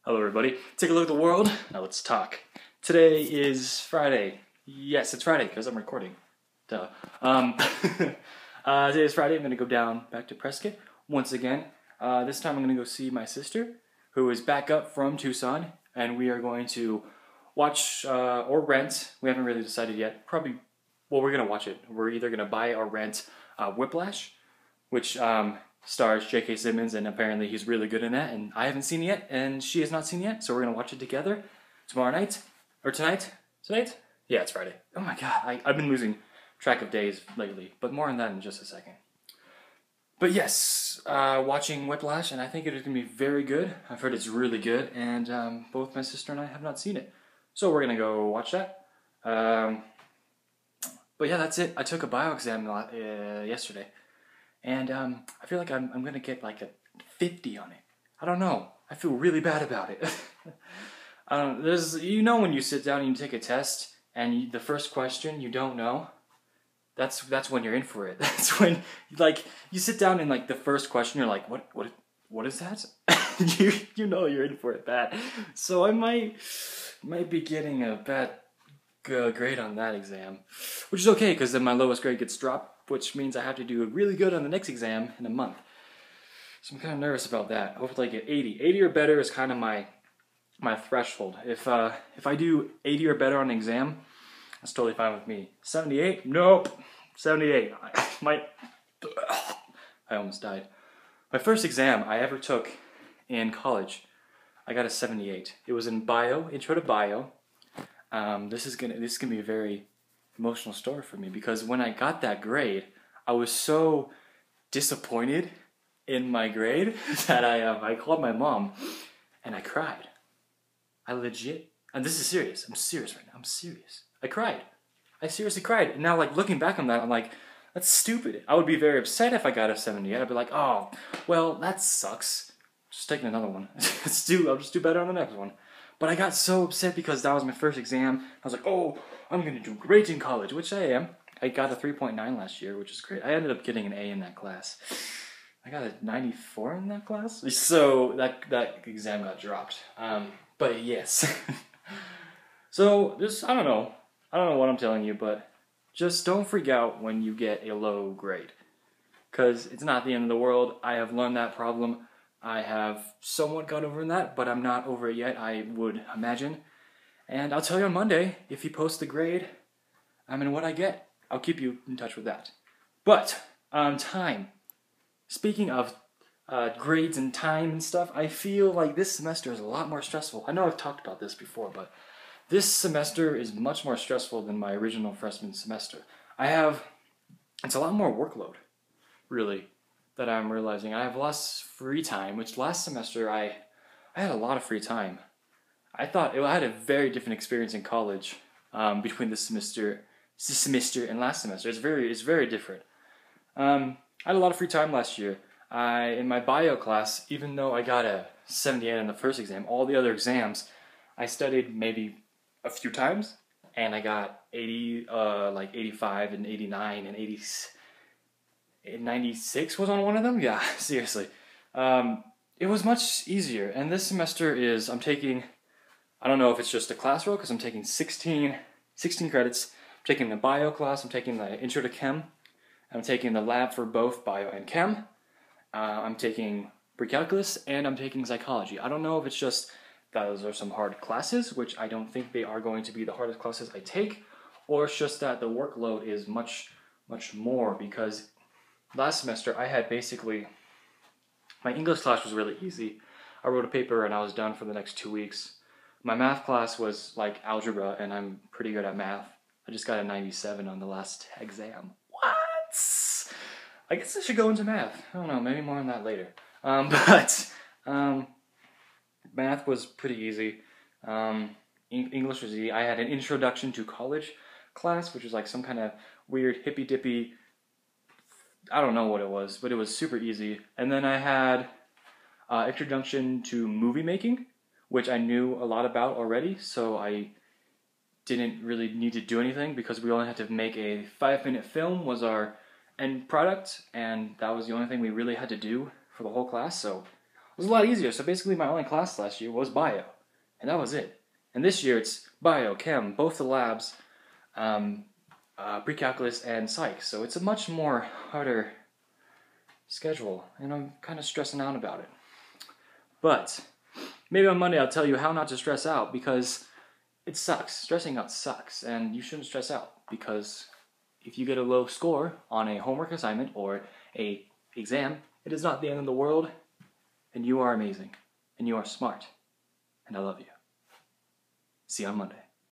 Hello everybody, take a look at the world, now let's talk. Today is Friday. Yes, it's Friday because I'm recording. Duh. Today is Friday, I'm going to go down back to Prescott once again. This time I'm going to go see my sister, who is back up from Tucson, and we are going to watch or rent, we haven't really decided yet, we're going to watch it. We're either going to buy or rent Whiplash, which stars J.K. Simmons, and apparently he's really good in that, and I haven't seen it yet, and she has not seen it yet, so we're going to watch it together tomorrow night, or tonight? Tonight? Yeah, it's Friday. Oh my god, I've been losing track of days lately, but more on that in just a second. But yes, watching Whiplash, and I think it is going to be very good. I've heard it's really good, and both my sister and I have not seen it. So we're going to go watch that. But yeah, that's it. I took a bio exam yesterday. And I feel like I'm going to get like a 50 on it. I don't know. I feel really bad about it. When you sit down and you take a test and the first question you don't know, that's when you're in for it. That's when you sit down and the first question you're like, what is that? you know you're in for it bad. So I might be getting a bad grade on that exam, which is okay because then my lowest grade gets dropped, which means I have to do really good on the next exam in a month. So I'm kind of nervous about that. Hopefully I get 80. 80 or better is kind of my threshold. If I do 80 or better on an exam, that's totally fine with me. 78? Nope. 78. I almost died. My first exam I ever took in college, I got a 78. It was in bio, intro to bio. This is gonna be a very emotional story for me because when I got that grade, I was so disappointed in my grade that I called my mom and I cried. I legit, and this is serious. I'm serious right now. I'm serious. I cried. I seriously cried. And now, looking back on that, I'm like, that's stupid. I would be very upset if I got a 78. I'd be like, oh, well, that sucks. Just taking another one. I'll just do better on the next one. But I got so upset because that was my first exam. I was like, oh, I'm going to do great in college, which I am. I got a 3.9 last year, which is great. I ended up getting an A in that class. I got a 94 in that class. So that exam got dropped. But yes. So I don't know what I'm telling you, but just don't freak out when you get a low grade. Because it's not the end of the world. I have learned that problem. I have somewhat got over that, but I'm not over it yet, I would imagine. And I'll tell you on Monday, if you post the grade, what I get. I'll keep you in touch with that. But, time. Speaking of grades and time and stuff, I feel like this semester is a lot more stressful. I know I've talked about this before, but this semester is much more stressful than my original freshman semester. It's a lot more workload, really, that I'm realizing. I have less free time, which last semester I had a lot of free time. I had a very different experience in college between this semester and last semester. It's very different. I had a lot of free time last year. In my bio class, even though I got a 78 in the first exam, all the other exams, I studied maybe a few times, and I got 80, 85 and 89 and 80. 96 was on one of them? Yeah, seriously. It was much easier, and this semester I'm taking, I don't know if it's just a class roll, because I'm taking 16 credits. I'm taking the bio class, I'm taking the intro to chem, I'm taking the lab for both bio and chem, I'm taking pre-calculus, and I'm taking psychology. I don't know if it's just those are some hard classes, which I don't think they are going to be the hardest classes I take, or it's just that the workload is much, much more, because last semester, I had my English class was really easy. I wrote a paper and I was done for the next 2 weeks. My math class was like algebra, and I'm pretty good at math. I just got a 97 on the last exam. What? I guess I should go into math. I don't know, maybe more on that later. Math was pretty easy. English was easy. I had an introduction to college class, which was like some kind of weird hippy-dippy, I don't know what it was, but it was super easy. And then I had introduction to movie making, which I knew a lot about already, so I didn't really need to do anything because we only had to make a 5-minute film was our end product, and that was the only thing we really had to do for the whole class, so was a lot easier. So basically my only class last year was bio, and that was it. And this year it's bio, chem, both the labs, pre-calculus and psych. So it's a much more harder schedule, and I'm kind of stressing out about it. But maybe on Monday I'll tell you how not to stress out, because it sucks. Stressing out sucks, and you shouldn't stress out, because if you get a low score on a homework assignment or a exam, it is not the end of the world, and you are amazing, and you are smart, and I love you. See you on Monday.